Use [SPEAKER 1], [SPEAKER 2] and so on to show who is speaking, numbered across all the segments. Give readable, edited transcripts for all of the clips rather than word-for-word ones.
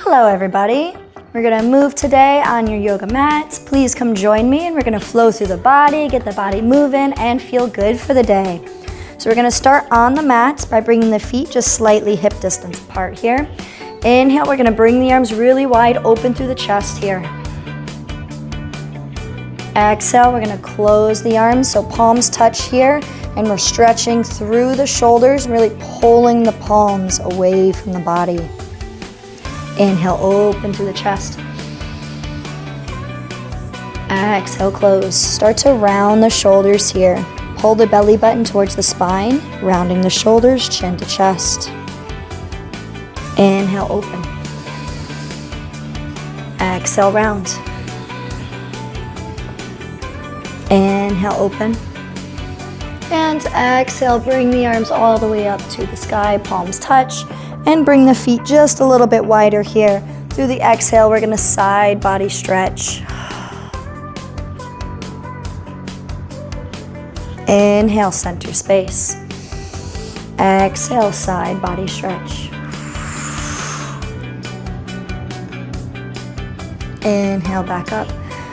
[SPEAKER 1] Hello everybody. We're gonna move today on your yoga mats. Please come join me and we're gonna flow through the body, get the body moving and feel good for the day. So we're gonna start on the mats by bringing the feet just slightly hip distance apart here. Inhale, we're gonna bring the arms really wide open through the chest here. Exhale, we're gonna close the arms so palms touch here and we're stretching through the shoulders and really pulling the palms away from the body. Inhale, open through the chest. Exhale, close. Start to round the shoulders here. Pull the belly button towards the spine, rounding the shoulders, chin to chest. Inhale, open. Exhale, round. Inhale, open. And exhale, bring the arms all the way up to the sky, palms touch. And bring the feet just a little bit wider here. Through the exhale, we're gonna side body stretch. Inhale, center space. Exhale, side body stretch. Inhale, back up.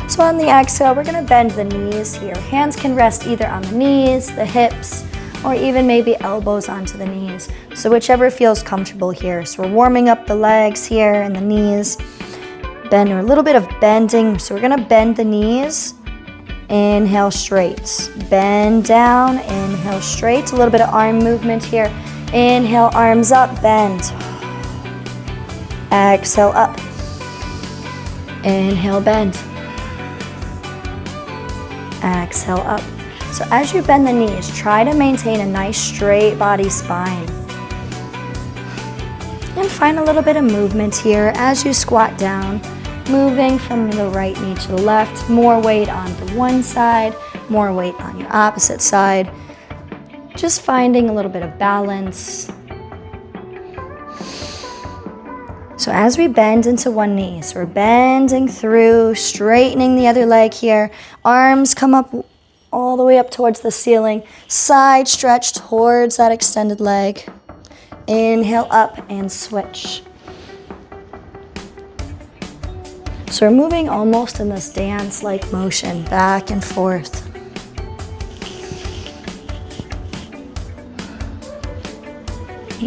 [SPEAKER 1] So on the exhale, we're gonna bend the knees here. Hands can rest either on the knees, the hips, or even maybe elbows onto the knees. So whichever feels comfortable here. So we're warming up the legs here and the knees. Bend, or a little bit of bending. So we're gonna bend the knees. Inhale, straight. Bend down, inhale, straight. A little bit of arm movement here. Inhale, arms up, bend. Exhale, up. Inhale, bend. Exhale, up. So as you bend the knees, try to maintain a nice straight body spine. And find a little bit of movement here as you squat down, moving from the right knee to the left, more weight on the one side, more weight on your opposite side. Just finding a little bit of balance. So as we bend into one knee, so we're bending through, straightening the other leg here, arms come up all the way up towards the ceiling, side stretch towards that extended leg. Inhale up and switch. So we're moving almost in this dance-like motion, back and forth.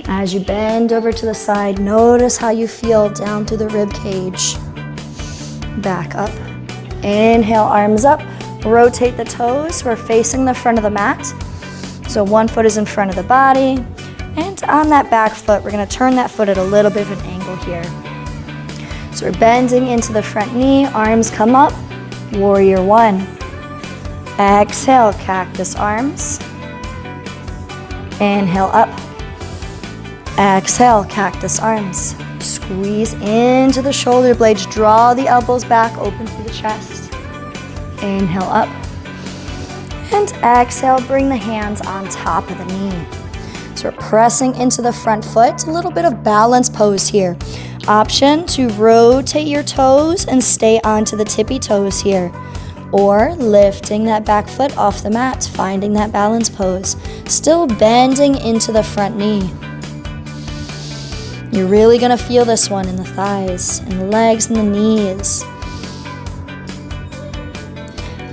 [SPEAKER 1] As you bend over to the side, notice how you feel down through the rib cage. Back up. Inhale, arms up. Rotate the toes. We're facing the front of the mat. So one foot is in front of the body. And on that back foot, we're going to turn that foot at a little bit of an angle here. So we're bending into the front knee. Arms come up. Warrior one. Exhale, cactus arms. Inhale, up. Exhale, cactus arms. Squeeze into the shoulder blades. Draw the elbows back, open through the chest. Inhale up. And exhale, bring the hands on top of the knee. So we're pressing into the front foot. A little bit of balance pose here. Option to rotate your toes and stay onto the tippy toes here. Or lifting that back foot off the mat, finding that balance pose. Still bending into the front knee. You're really gonna feel this one in the thighs, in the legs, and the knees.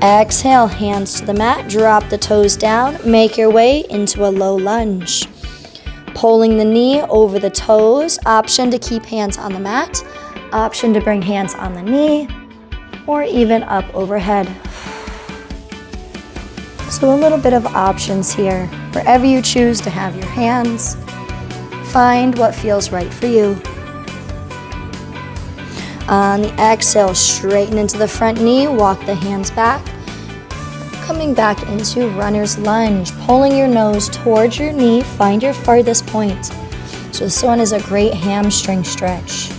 [SPEAKER 1] Exhale, hands to the mat, drop the toes down, make your way into a low lunge. Pulling the knee over the toes, option to keep hands on the mat, option to bring hands on the knee, or even up overhead. So a little bit of options here. Wherever you choose to have your hands, find what feels right for you. On the exhale, straighten into the front knee, walk the hands back. Coming back into runner's lunge, pulling your nose towards your knee, find your farthest point. So this one is a great hamstring stretch.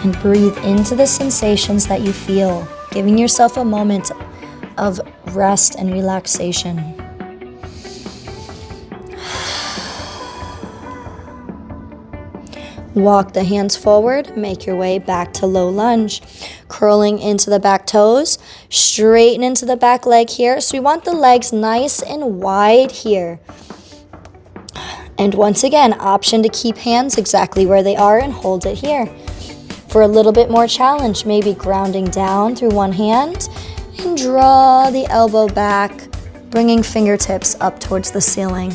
[SPEAKER 1] And breathe into the sensations that you feel, giving yourself a moment of rest and relaxation. Walk the hands forward, make your way back to low lunge. Curling into the back toes, straighten into the back leg here. So we want the legs nice and wide here. And once again, option to keep hands exactly where they are and hold it here. For a little bit more challenge, maybe grounding down through one hand and draw the elbow back, bringing fingertips up towards the ceiling.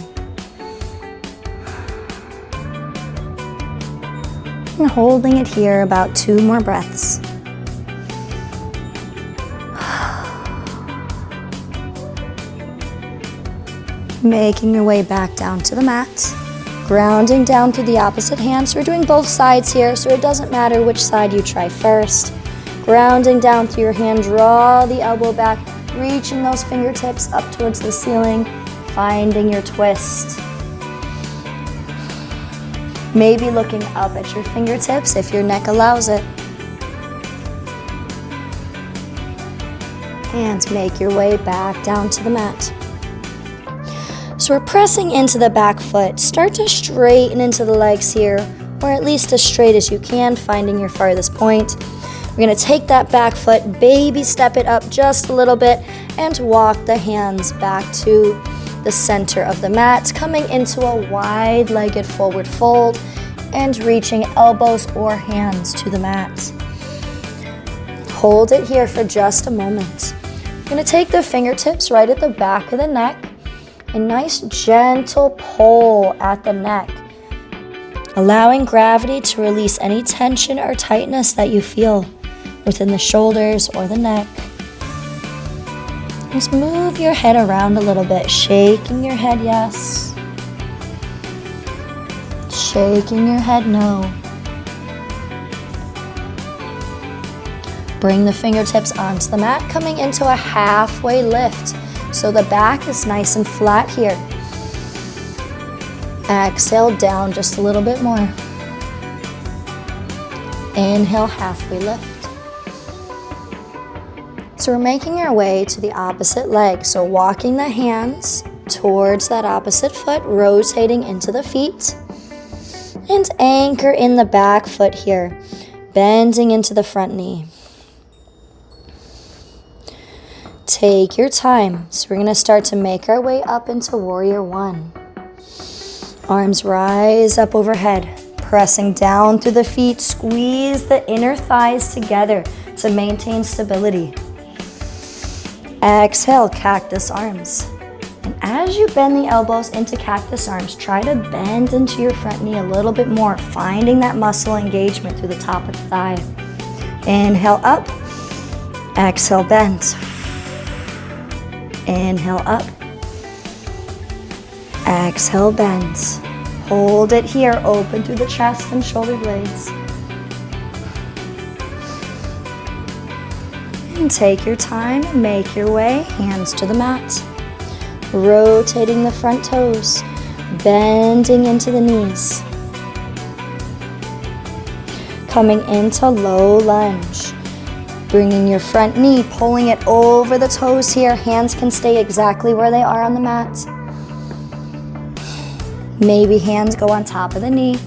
[SPEAKER 1] And holding it here about 2 more breaths. Making your way back down to the mat. Grounding down through the opposite hand. So we're doing both sides here, so it doesn't matter which side you try first. Grounding down through your hand, draw the elbow back, reaching those fingertips up towards the ceiling, finding your twist. Maybe looking up at your fingertips if your neck allows it. And make your way back down to the mat. So we're pressing into the back foot. Start to straighten into the legs here, or at least as straight as you can, finding your farthest point. We're going to take that back foot, baby step it up just a little bit, and walk the hands back to the center of the mat, coming into a wide-legged forward fold and reaching elbows or hands to the mat. Hold it here for just a moment. We're going to take the fingertips right at the back of the neck. A nice gentle pull at the neck, allowing gravity to release any tension or tightness that you feel within the shoulders or the neck. Just move your head around a little bit, shaking your head yes, shaking your head no. Bring the fingertips onto the mat, coming into a halfway lift. So the back is nice and flat here. Exhale down just a little bit more. Inhale, halfway lift. So we're making our way to the opposite leg. So walking the hands towards that opposite foot, rotating into the feet. And anchor in the back foot here, bending into the front knee. Take your time. So we're going to start to make our way up into Warrior One. Arms rise up overhead, pressing down through the feet. Squeeze the inner thighs together to maintain stability. Exhale, cactus arms. And as you bend the elbows into cactus arms, try to bend into your front knee a little bit more, finding that muscle engagement through the top of the thigh. Inhale up. Exhale, bend. Inhale up. Exhale, bend. Hold it here, open through the chest and shoulder blades. And take your time and make your way, hands to the mat. Rotating the front toes, bending into the knees. Coming into low lunge. Bringing your front knee, pulling it over the toes here. Hands can stay exactly where they are on the mat. Maybe hands go on top of the knee.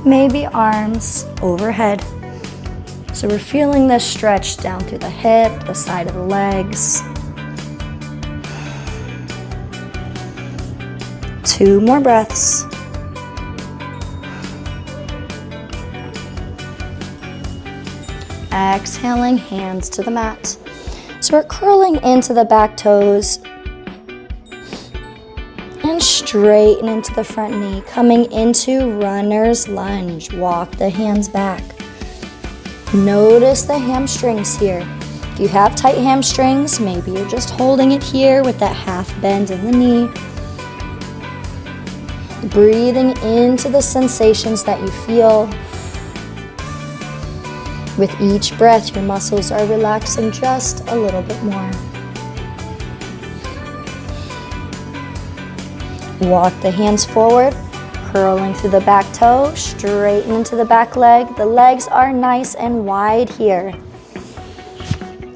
[SPEAKER 1] Maybe arms overhead. So we're feeling this stretch down through the hip, the side of the legs. 2 more breaths. Exhaling, hands to the mat. So we're curling into the back toes and straighten into the front knee, coming into runner's lunge. Walk the hands back. Notice the hamstrings here. If you have tight hamstrings, maybe you're just holding it here with that half bend in the knee. Breathing into the sensations that you feel. With each breath, your muscles are relaxing just a little bit more. Walk the hands forward, curling through the back toe, straighten into the back leg. The legs are nice and wide here.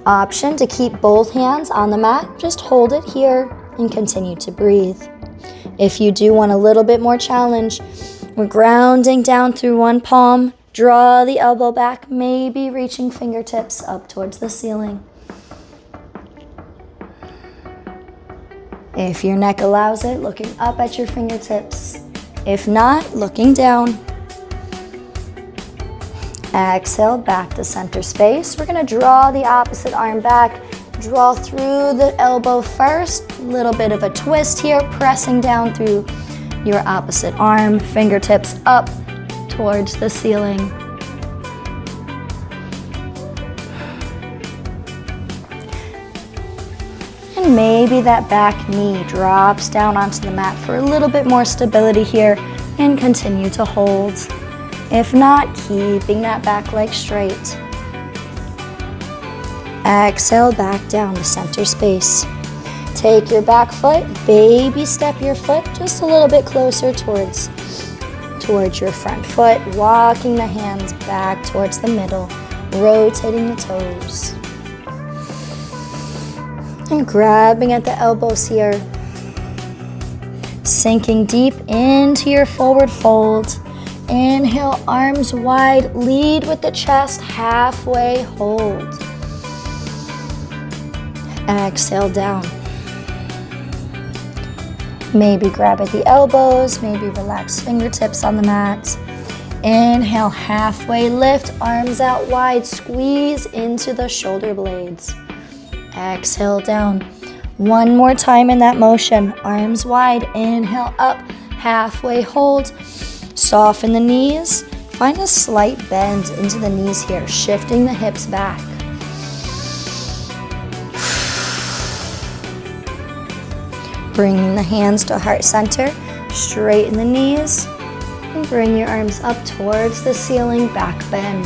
[SPEAKER 1] Option to keep both hands on the mat, just hold it here and continue to breathe. If you do want a little bit more challenge, we're grounding down through one palm. Draw the elbow back, maybe reaching fingertips up towards the ceiling. If your neck allows it, looking up at your fingertips. If not, looking down. Exhale, back to center space. We're gonna draw the opposite arm back. Draw through the elbow first. Little bit of a twist here, pressing down through your opposite arm. Fingertips up towards the ceiling. And maybe that back knee drops down onto the mat for a little bit more stability here, and continue to hold. If not, keeping that back leg straight. Exhale, back down to center space. Take your back foot, baby step your foot just a little bit closer towards your front foot, walking the hands back towards the middle, rotating the toes. And grabbing at the elbows here. Sinking deep into your forward fold. Inhale, arms wide, lead with the chest, halfway hold. Exhale, down. Maybe grab at the elbows, maybe relax fingertips on the mat. Inhale, halfway lift, arms out wide, squeeze into the shoulder blades. Exhale, down. One more time in that motion, arms wide, inhale up, halfway hold. Soften the knees, find a slight bend into the knees here, shifting the hips back. Bringing the hands to heart center, straighten the knees, and bring your arms up towards the ceiling, back bend.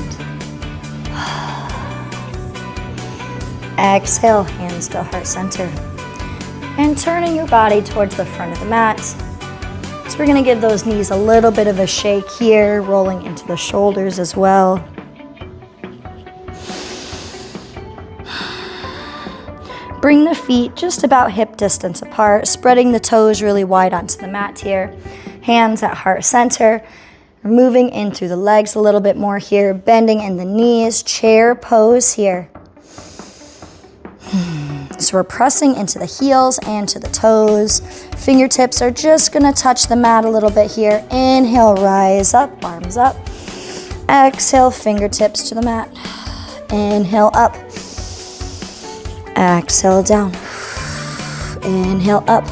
[SPEAKER 1] Exhale, hands to heart center. And turning your body towards the front of the mat. So we're gonna give those knees a little bit of a shake here, rolling into the shoulders as well. Bring the feet just about hip distance apart, spreading the toes really wide onto the mat here. Hands at heart center. We're moving in through the legs a little bit more here, bending in the knees, chair pose here. So we're pressing into the heels and to the toes. Fingertips are just gonna touch the mat a little bit here. Inhale, rise up, arms up. Exhale, fingertips to the mat. Inhale, up. Exhale, down. Inhale, up.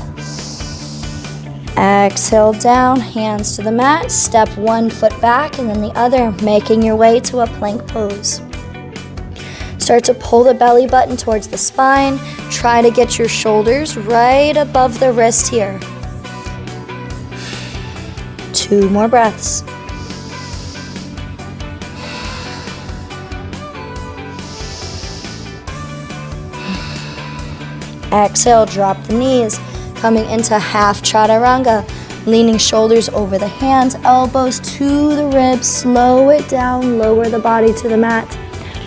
[SPEAKER 1] Exhale, down, hands to the mat. Step one foot back and then the other, making your way to a plank pose. Start to pull the belly button towards the spine. Try to get your shoulders right above the wrist here. 2 more breaths. Exhale, drop the knees, coming into half chaturanga, leaning shoulders over the hands, elbows to the ribs, slow it down, lower the body to the mat,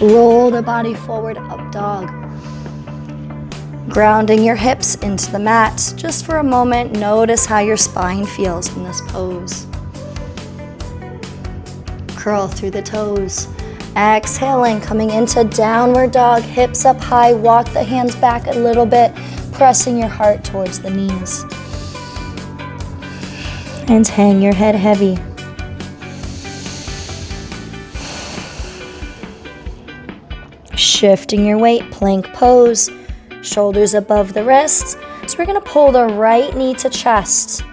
[SPEAKER 1] roll the body forward, up dog. Grounding your hips into the mat. Just for a moment, notice how your spine feels in this pose. Curl through the toes. Exhaling, coming into downward dog, hips up high, walk the hands back a little bit, pressing your heart towards the knees. And hang your head heavy. Shifting your weight, plank pose, shoulders above the wrists. So we're gonna pull the right knee to chest.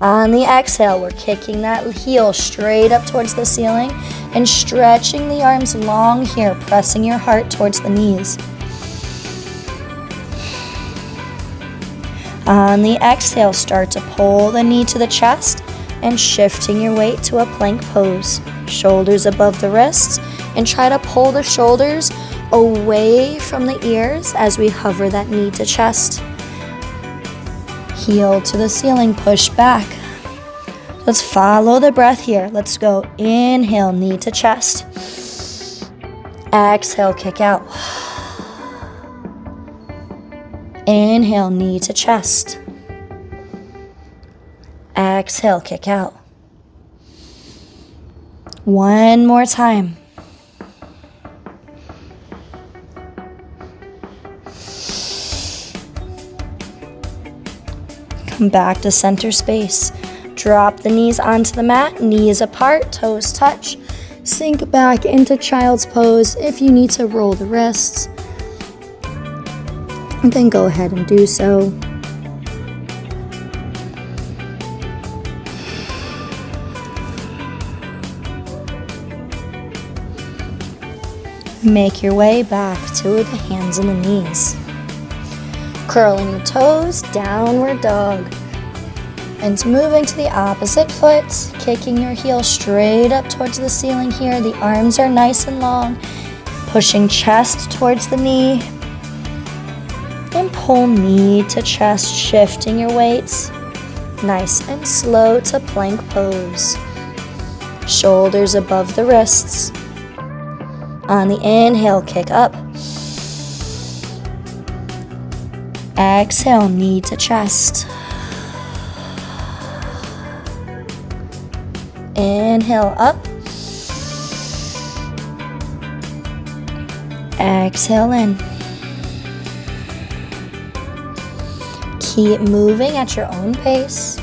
[SPEAKER 1] On the exhale, we're kicking that heel straight up towards the ceiling and stretching the arms long here, pressing your heart towards the knees. On the exhale, start to pull the knee to the chest and shifting your weight to a plank pose. Shoulders above the wrists, and try to pull the shoulders away from the ears as we hover that knee to chest. Heel to the ceiling, push back. Let's follow the breath here. Let's go. Inhale, knee to chest. Exhale, kick out. Inhale, knee to chest. Exhale, kick out. One more time. Come back to center space. Drop the knees onto the mat, knees apart, toes touch. Sink back into child's pose. If you need to roll the wrists, then go ahead and do so. Make your way back to the hands and the knees. Curling your toes, downward dog. And moving to the opposite foot, kicking your heel straight up towards the ceiling here. The arms are nice and long. Pushing chest towards the knee. And pull knee to chest, shifting your weights. Nice and slow to plank pose. Shoulders above the wrists. On the inhale, kick up. Exhale, knee to chest. Inhale up. Exhale in. Keep moving at your own pace.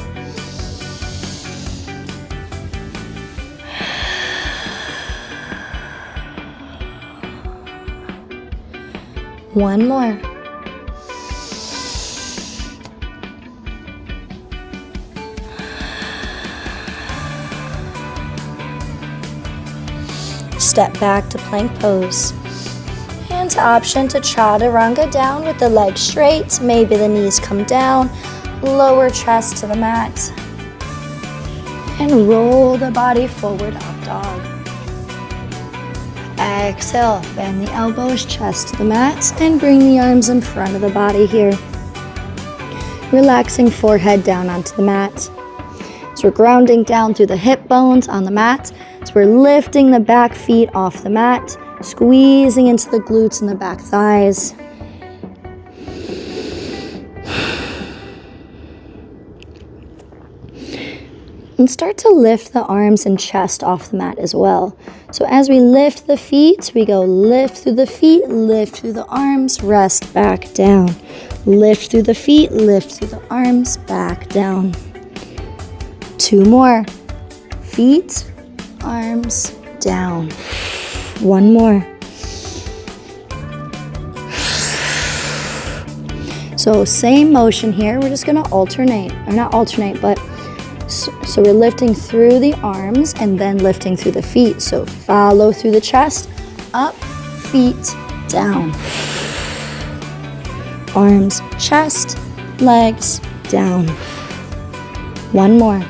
[SPEAKER 1] One more. Step back to plank pose. And option to chaturanga down with the legs straight. Maybe the knees come down. Lower chest to the mat. And roll the body forward, up dog. Exhale, bend the elbows, chest to the mat, and bring the arms in front of the body here. Relaxing forehead down onto the mat. So we're grounding down through the hip bones on the mat. So we're lifting the back feet off the mat, squeezing into the glutes and the back thighs. And start to lift the arms and chest off the mat as well. So as we lift the feet, we go lift through the feet, lift through the arms, rest back down. Lift through the feet, lift through the arms, back down. Two more. Feet, arms, down. One more. So same motion here. We're just gonna alternate, or not alternate, but so we're lifting through the arms and then lifting through the feet. So follow through the chest, up, feet, down. Arms, chest, legs, down. One more.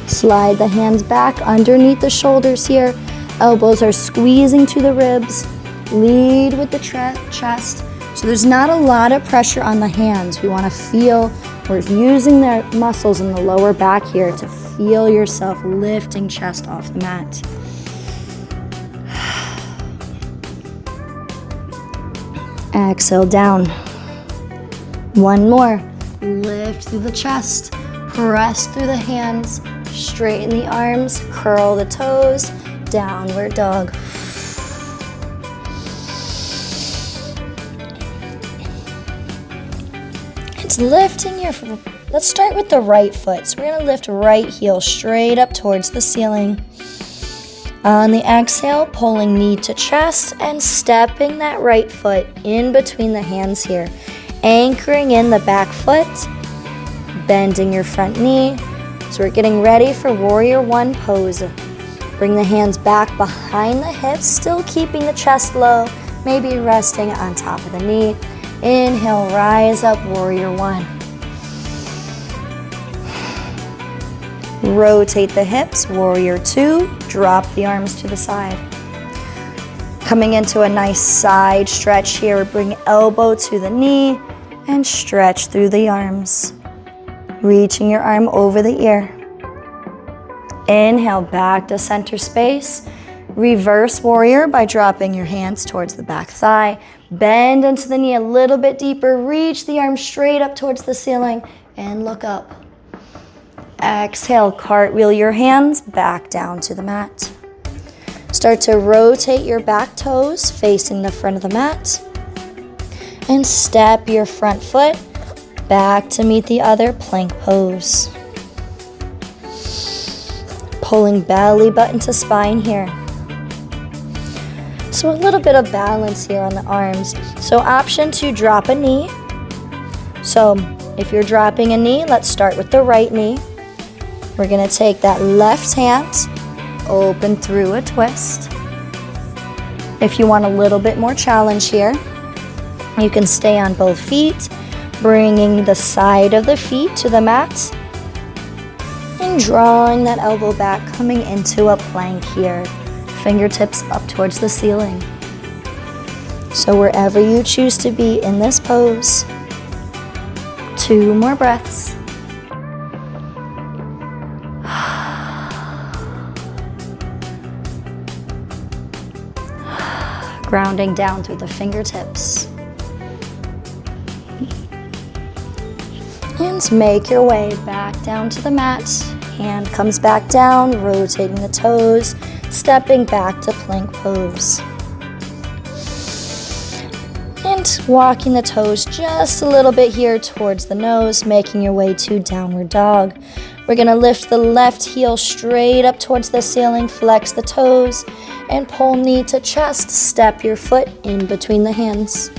[SPEAKER 1] Slide the hands back underneath the shoulders here. Elbows are squeezing to the ribs. Lead with the chest. So there's not a lot of pressure on the hands. We want to feel, we're using the muscles in the lower back here to feel yourself lifting chest off the mat. Exhale down. One more. Lift through the chest. Press through the hands. Straighten the arms. Curl the toes. Downward dog. It's lifting your, let's start with the right foot. So we're gonna lift right heel straight up towards the ceiling. On the exhale, pulling knee to chest and stepping that right foot in between the hands here. Anchoring in the back foot, bending your front knee. So we're getting ready for warrior one pose. Bring the hands back behind the hips, still keeping the chest low, maybe resting on top of the knee. Inhale, rise up, warrior one. Rotate the hips, warrior two. Drop the arms to the side. Coming into a nice side stretch here. Bring elbow to the knee and stretch through the arms. Reaching your arm over the ear. Inhale, back to center space. Reverse warrior by dropping your hands towards the back thigh. Bend into the knee a little bit deeper. Reach the arm straight up towards the ceiling and look up. Exhale, cartwheel your hands back down to the mat. Start to rotate your back toes facing the front of the mat. And step your front foot back to meet the other plank pose. Pulling belly button to spine here. So a little bit of balance here on the arms. So option to drop a knee. So if you're dropping a knee, let's start with the right knee. We're gonna take that left hand, open through a twist. If you want a little bit more challenge here, you can stay on both feet, bringing the side of the feet to the mat and drawing that elbow back, coming into a plank here. Fingertips up towards the ceiling. So wherever you choose to be in this pose, 2 more breaths. Grounding down through the fingertips. And make your way back down to the mat. Hand comes back down, rotating the toes, stepping back to plank pose. And walking the toes just a little bit here towards the nose, making your way to downward dog. We're gonna lift the left heel straight up towards the ceiling, flex the toes, and pull knee to chest. Step your foot in between the hands.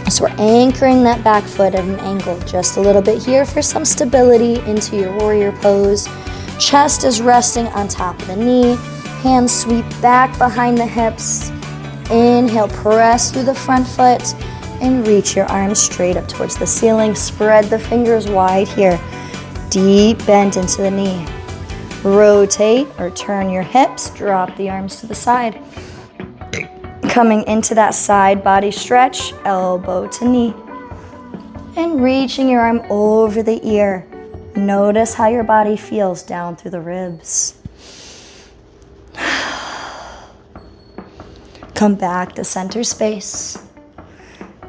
[SPEAKER 1] So we're anchoring that back foot at an angle just a little bit here for some stability into your warrior pose. Chest is resting on top of the knee. Hands sweep back behind the hips. Inhale, press through the front foot and reach your arms straight up towards the ceiling. Spread the fingers wide here. Deep bend into the knee. Rotate or turn your hips. Drop the arms to the side. Coming into that side body stretch, elbow to knee. And reaching your arm over the ear. Notice how your body feels down through the ribs. Come back to center space.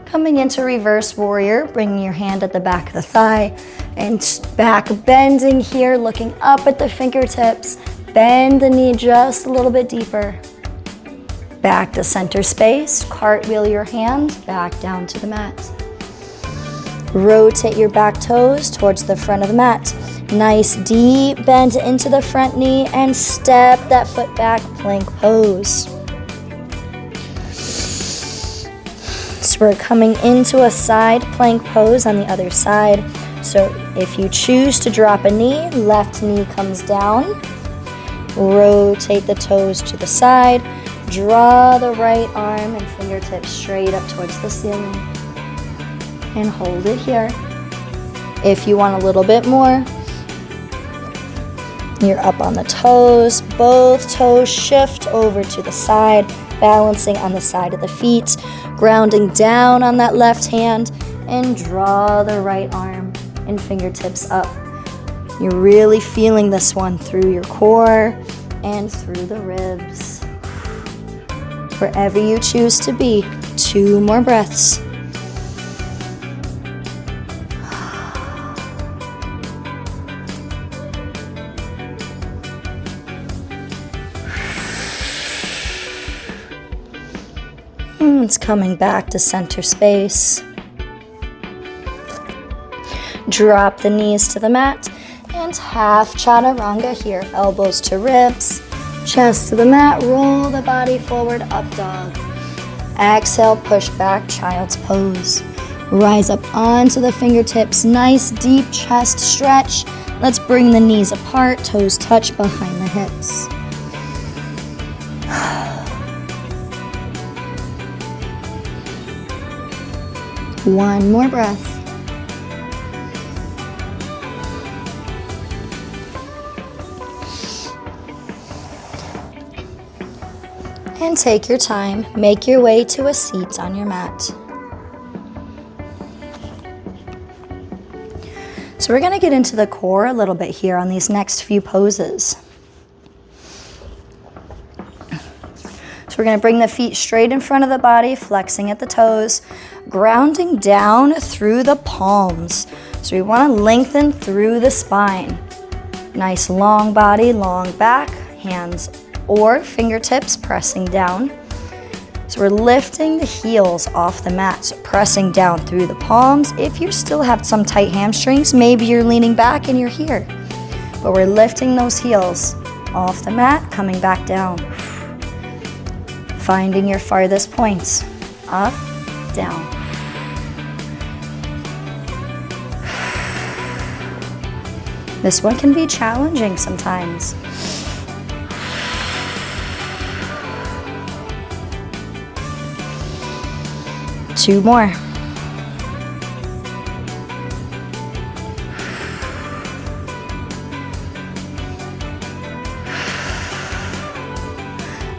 [SPEAKER 1] Coming into reverse warrior, bringing your hand at the back of the thigh and back bending here, looking up at the fingertips. Bend the knee just a little bit deeper. Back to center space, cartwheel your hand back down to the mat. Rotate your back toes towards the front of the mat. Nice deep bend into the front knee and step that foot back, plank pose. So we're coming into a side plank pose on the other side. So if you choose to drop a knee, left knee comes down. Rotate the toes to the side. Draw the right arm and fingertips straight up towards the ceiling. And hold it here. If you want a little bit more, you're up on the toes. Both toes shift over to the side, balancing on the side of the feet, grounding down on that left hand, and draw the right arm and fingertips up. You're really feeling this one through your core and through the ribs. Wherever you choose to be, 2 more breaths. It's coming back to center space. Drop the knees to the mat and half chaturanga here. Elbows to ribs. Chest to the mat, roll the body forward, up dog. Exhale, push back, child's pose. Rise up onto the fingertips, nice deep chest stretch. Let's bring the knees apart, toes touch behind the hips. One more breath. And take your time, make your way to a seat on your mat. So we're gonna get into the core a little bit here on these next few poses. So we're gonna bring the feet straight in front of the body, flexing at the toes, grounding down through the palms. So we wanna lengthen through the spine. Nice long body, long back, hands or fingertips pressing down. So we're lifting the heels off the mat, so pressing down through the palms. If you still have some tight hamstrings, maybe you're leaning back and you're here. But we're lifting those heels off the mat, coming back down. Finding your farthest points. Up, down. This one can be challenging sometimes. Two more.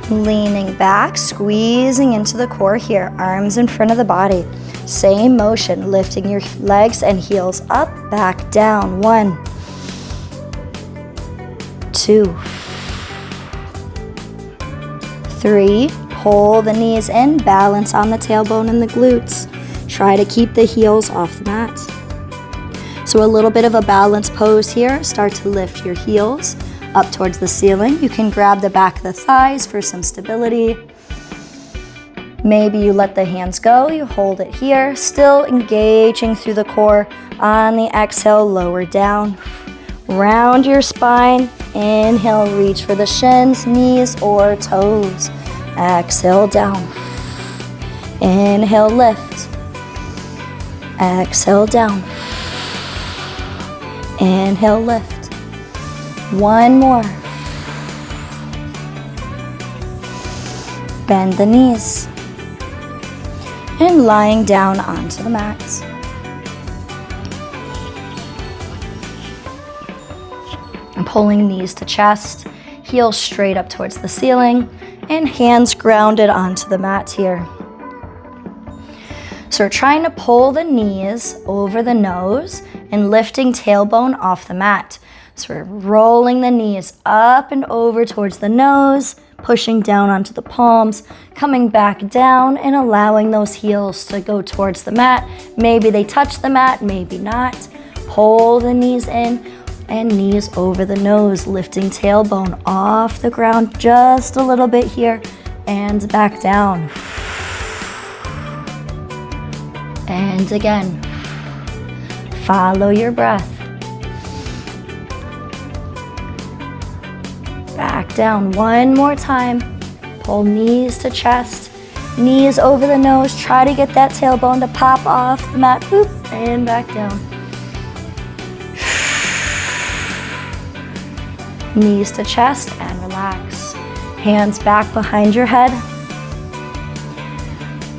[SPEAKER 1] Leaning back, squeezing into the core here, arms in front of the body. Same motion, lifting your legs and heels up, back, down. 1, 2, 3. Pull the knees in, balance on the tailbone and the glutes. Try to keep the heels off the mat. So a little bit of a balanced pose here. Start to lift your heels up towards the ceiling. You can grab the back of the thighs for some stability. Maybe you let the hands go, you hold it here, still engaging through the core. On the exhale, lower down. Round your spine. Inhale, reach for the shins, knees, or toes. Exhale, down. Inhale, lift. Exhale, down. Inhale, lift. One more. Bend the knees. And lying down onto the mat. And pulling knees to chest, heels straight up towards the ceiling, and hands grounded onto the mat here. So we're trying to pull the knees over the nose and lifting tailbone off the mat. So we're rolling the knees up and over towards the nose, pushing down onto the palms, coming back down and allowing those heels to go towards the mat. Maybe they touch the mat, maybe not. Pull the knees in and knees over the nose, lifting tailbone off the ground just a little bit here and back down. And again, follow your breath. Back down one more time. Pull knees to chest, knees over the nose. Try to get that tailbone to pop off the mat. Boop, and back down. Knees to chest and relax. Hands back behind your head.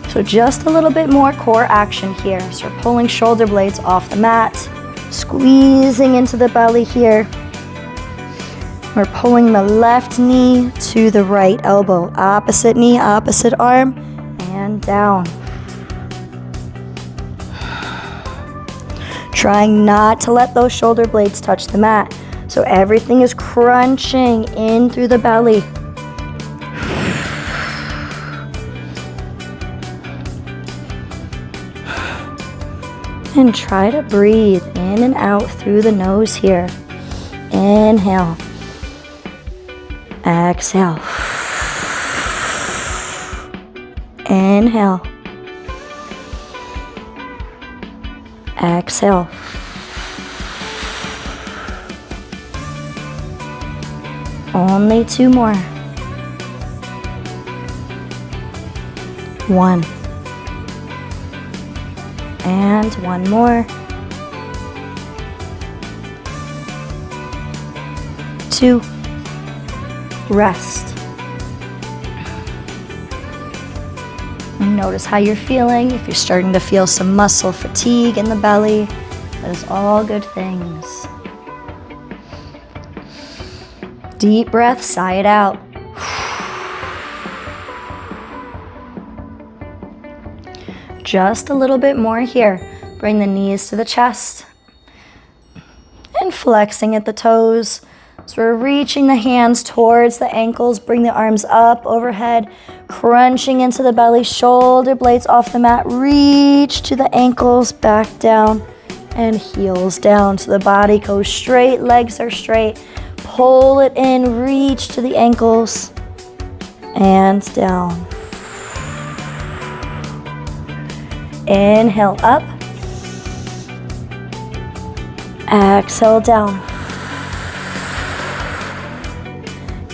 [SPEAKER 1] So just a little bit more core action here. So we're pulling shoulder blades off the mat, squeezing into the belly here. We're pulling the left knee to the right elbow. Opposite knee, opposite arm, and down. Trying not to let those shoulder blades touch the mat. So everything is crunching in through the belly. And try to breathe in and out through the nose here. Inhale. Exhale. Inhale. Exhale. Only two more. 1. And one more. 2. Rest. And notice how you're feeling. If you're starting to feel some muscle fatigue in the belly, that is all good things. Deep breath, sigh it out. Just a little bit more here. Bring the knees to the chest. And flexing at the toes. So we're reaching the hands towards the ankles. Bring the arms up overhead. Crunching into the belly. Shoulder blades off the mat. Reach to the ankles. Back down. And heels down. So the body goes straight. Legs are straight. Pull it in. Reach to the ankles. and down. Inhale up. Exhale down.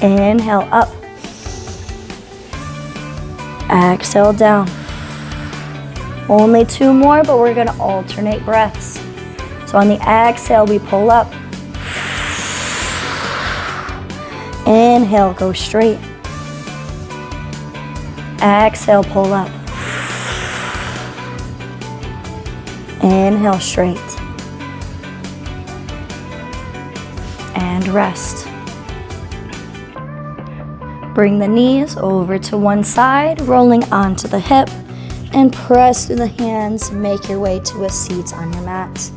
[SPEAKER 1] Inhale up. Exhale down. Only 2 more, but we're going to alternate breaths. So on the exhale, we pull up. Inhale, go straight. Exhale, pull up. Inhale, straight. And rest. Bring the knees over to one side, rolling onto the hip, and press through the hands. Make your way to a seat on your mat.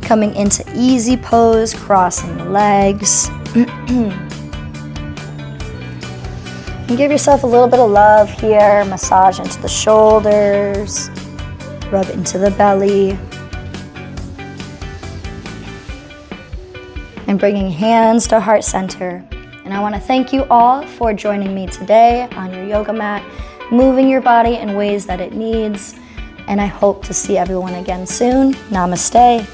[SPEAKER 1] Coming into easy pose, crossing the legs. And give yourself a little bit of love here. Massage into the shoulders, rub into the belly. And bringing hands to heart center. And I want to thank you all for joining me today on your yoga mat, moving your body in ways that it needs. And I hope to see everyone again soon. Namaste.